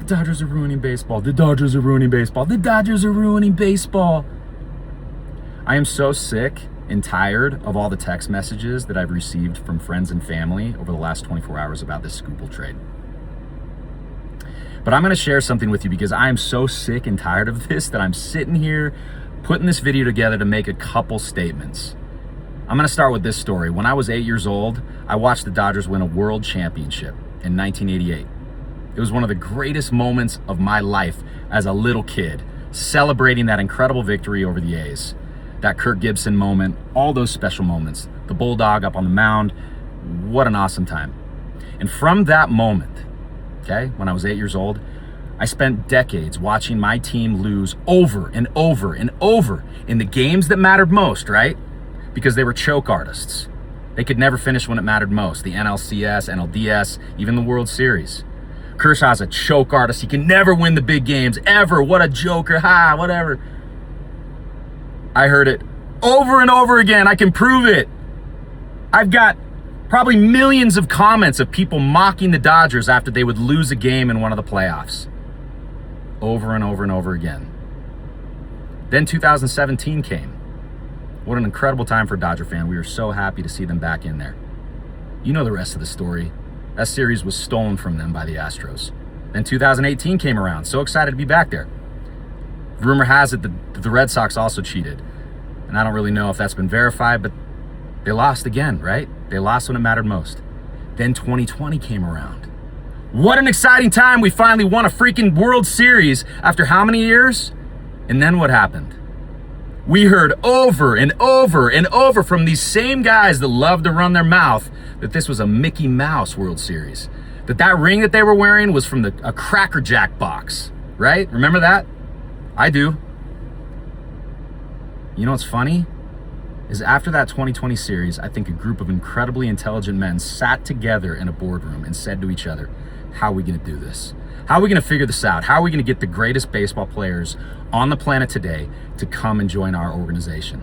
The Dodgers are ruining baseball. The Dodgers are ruining baseball. The Dodgers are ruining baseball. I am so sick and tired of all the text messages that I've received from friends and family over the last 24 hours about this Skubal trade. But I'm going to share something with you because I am so sick and tired of this that I'm sitting here putting this video together to make a couple statements. I'm going to start with this story. When I was 8 years old, I watched the Dodgers win a world championship in 1988. It was one of the greatest moments of my life as a little kid, celebrating that incredible victory over the A's. That Kirk Gibson moment, all those special moments, the Bulldog up on the mound, what an awesome time. And from that moment, okay, when I was 8 years old, I spent decades watching my team lose over and over and over in the games that mattered most, right? Because they were choke artists. They could never finish when it mattered most. The NLCS, NLDS, even the World Series. Kershaw's a choke artist. He can never win the big games, ever. What a joker, whatever. I heard it over and over again. I can prove it. I've got probably millions of comments of people mocking the Dodgers after they would lose a game in one of the playoffs. Over and over and over again. Then 2017 came. What an incredible time for a Dodger fan. We were so happy to see them back in there. You know the rest of the story. That series was stolen from them by the Astros. Then 2018 came around. So excited to be back there. Rumor has it that the Red Sox also cheated. And I don't really know if that's been verified, but they lost again, right? They lost when it mattered most. Then 2020 came around. What an exciting time. We finally won a freaking World Series after how many years? And then what happened? We heard over and over and over from these same guys that love to run their mouth that this was a Mickey Mouse World Series. That ring that they were wearing was from a Cracker Jack box, right? Remember that? I do. You know what's funny? Is after that 2020 series, I think a group of incredibly intelligent men sat together in a boardroom and said to each other, how are we going to do this? How are we going to figure this out? How are we going to get the greatest baseball players on the planet today to come and join our organization?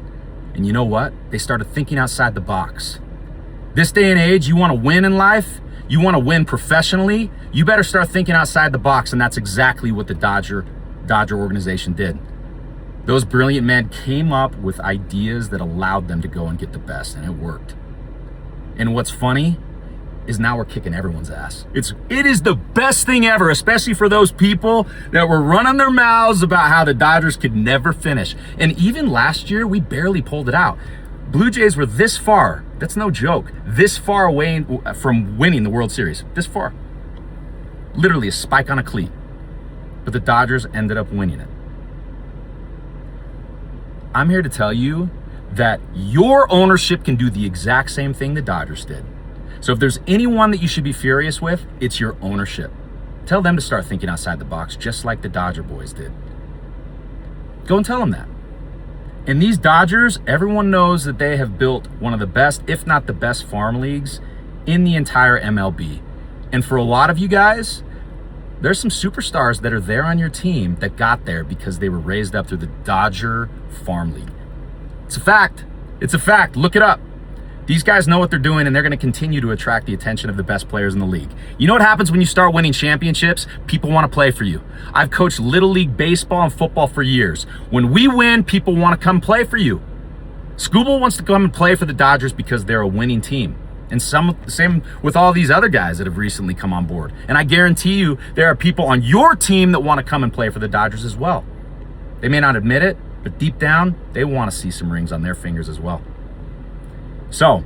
And you know what? They started thinking outside the box. This day and age, you want to win in life? You want to win professionally? You better start thinking outside the box, and that's exactly what the Dodger organization did. Those brilliant men came up with ideas that allowed them to go and get the best, and it worked. And what's funny is now we're kicking everyone's ass. It is the best thing ever, especially for those people that were running their mouths about how the Dodgers could never finish. And even last year, we barely pulled it out. Blue Jays were this far, that's no joke, this far away from winning the World Series. This far. Literally a spike on a cleat. But the Dodgers ended up winning it. I'm here to tell you that your ownership can do the exact same thing the Dodgers did. So if there's anyone that you should be furious with, it's your ownership. Tell them to start thinking outside the box, just like the Dodger boys did. Go and tell them that. And these Dodgers, everyone knows that they have built one of the best, if not the best, farm leagues in the entire MLB. And for a lot of you guys, there's some superstars that are there on your team that got there because they were raised up through the Dodger Farm League. It's a fact. It's a fact. Look it up. These guys know what they're doing, and they're going to continue to attract the attention of the best players in the league. You know what happens when you start winning championships? People want to play for you. I've coached Little League baseball and football for years. When we win, people want to come play for you. Skubal wants to come and play for the Dodgers because they're a winning team. And same with all these other guys that have recently come on board. And I guarantee you there are people on your team that want to come and play for the Dodgers as well. They may not admit it, but deep down, they want to see some rings on their fingers as well. So,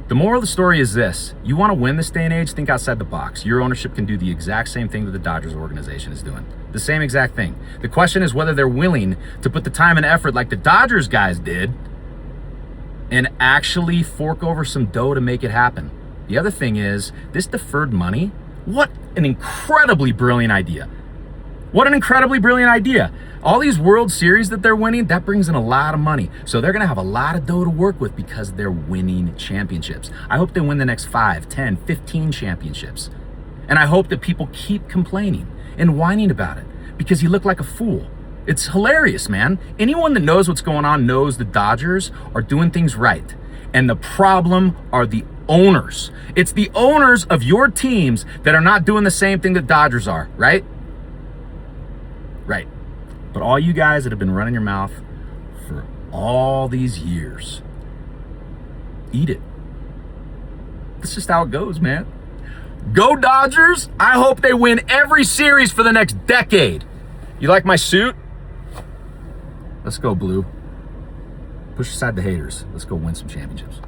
the moral of the story is this. You want to win this day and age, think outside the box. Your ownership can do the exact same thing that the Dodgers organization is doing. The same exact thing. The question is whether they're willing to put the time and effort like the Dodgers guys did and actually fork over some dough to make it happen. The other thing is, this deferred money, what an incredibly brilliant idea. What an incredibly brilliant idea. All these World Series that they're winning, that brings in a lot of money. So they're going to have a lot of dough to work with because they're winning championships. I hope they win the next 5, 10, 15 championships. And I hope that people keep complaining and whining about it because you look like a fool. It's hilarious, man. Anyone that knows what's going on knows the Dodgers are doing things right. And the problem are the owners. It's the owners of your teams that are not doing the same thing that Dodgers are, right? But all you guys that have been running your mouth for all these years, eat it. That's just how it goes, man. Go Dodgers. I hope they win every series for the next decade. You like my suit? Let's go, Blue. Push aside the haters. Let's go win some championships.